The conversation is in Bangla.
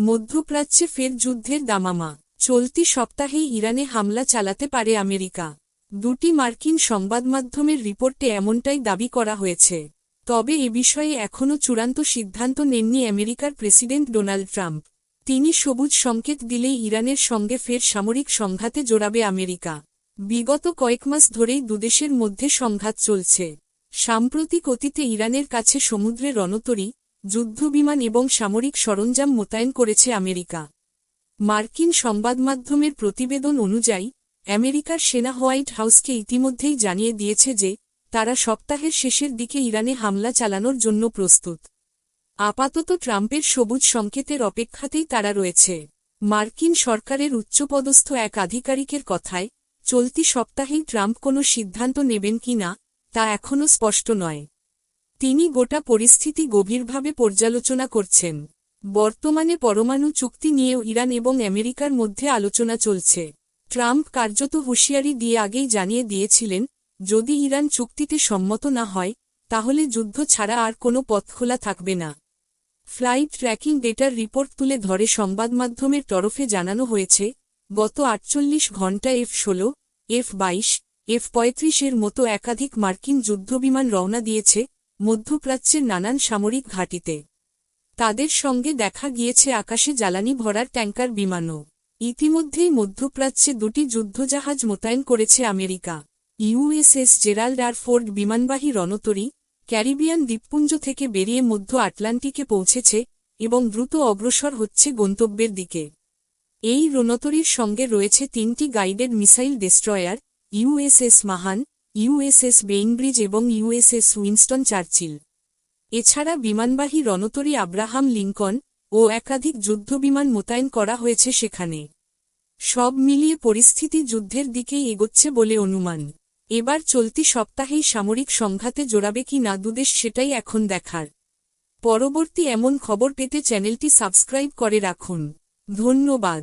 মধ্যপ্রাচ্যে ফের যুদ্ধের দামামা। চলতি সপ্তাহেই ইরানে হামলা চালাতে পারে আমেরিকা। দুটি মার্কিন সংবাদমাধ্যমের রিপোর্টে এমনটাই দাবি করা হয়েছে। তবে এ বিষয়ে এখনও চূড়ান্ত সিদ্ধান্ত নেননি আমেরিকার প্রেসিডেন্ট ডোনাল্ড ট্রাম্প। তিনি সবুজ সংকেত দিলেই ইরানের সঙ্গে ফের সামরিক সংঘাতে জড়াবে আমেরিকা। বিগত কয়েক মাস ধরেই দুদেশের মধ্যে সংঘাত চলছে। সাম্প্রতিক অতীতে ইরানের কাছে সমুদ্রে রণতরী, যুদ্ধবিমান এবং সামরিক সরঞ্জাম মোতায়েন করেছে আমেরিকা। মার্কিন সংবাদমাধ্যমের প্রতিবেদন অনুযায়ী, আমেরিকার সেনা হোয়াইট হাউসকে ইতিমধ্যেই জানিয়ে দিয়েছে যে, তারা সপ্তাহের শেষের দিকে ইরানে হামলা চালানোর জন্য প্রস্তুত। আপাতত ট্রাম্পের সবুজ সংকেতের অপেক্ষাতেই তারা রয়েছে। মার্কিন সরকারের উচ্চপদস্থ এক আধিকারিকের কথায়, চলতি সপ্তাহেই ট্রাম্প কোনো সিদ্ধান্ত নেবেন কিনা, তা এখনও স্পষ্ট নয়। তিনি গোটা পরিস্থিতি গভীরভাবে পর্যালোচনা করছেন। বর্তমানে পরমাণু চুক্তি নিয়েও ইরান এবং আমেরিকার মধ্যে আলোচনা চলছে। ট্রাম্প কার্যত হুঁশিয়ারি দিয়ে আগেই জানিয়ে দিয়েছিলেন, যদি ইরান চুক্তিতে সম্মত না হয়, তাহলে যুদ্ধ ছাড়া আর কোনো পথ খোলা থাকবে না। ফ্লাইট ট্র্যাকিং ডেটার রিপোর্ট তুলে ধরে সংবাদমাধ্যমের তরফে জানানো হয়েছে, গত 48 ঘণ্টা F-16, F-22, F-35 এর মতো একাধিক মার্কিন যুদ্ধবিমান রওনা দিয়েছে মধ্যপ্রাচ্যের নানান সামরিক ঘাঁটিতে। তাদের সঙ্গে দেখা গিয়েছে আকাশে জ্বালানি ভরার ট্যাঙ্কার বিমানও। ইতিমধ্যেই মধ্যপ্রাচ্যে দুটি যুদ্ধজাহাজ মোতায়েন করেছে America. USS Gerald R Ford বিমানবাহী রণতরী, ক্যারিবিয়ান দ্বীপপুঞ্জ থেকে বেরিয়ে মধ্য আটলান্টিকে পৌঁছেছে এবং দ্রুত অগ্রসর হচ্ছে গন্তব্যের দিকে। এই রণতরীর সঙ্গে রয়েছে 3টি guided missile destroyer, USS Mahan, USS Bainbridge এবং ইউএসএস উইনস্টন চার্চিল। এছাড়া বিমানবাহী রণতরী আব্রাহাম লিঙ্কন ও একাধিক যুদ্ধবিমান মোতায়েন করা হয়েছে সেখানে। সব মিলিয়ে পরিস্থিতি যুদ্ধের দিকেই এগোচ্ছে বলে অনুমান। এবার চলতি সপ্তাহেই সামরিক সংঘাতে জড়াবে কি না দুদেশ, সেটাই এখন দেখার। পরবর্তী এমন খবর পেতে চ্যানেলটি সাবস্ক্রাইব করে রাখুন। ধন্যবাদ।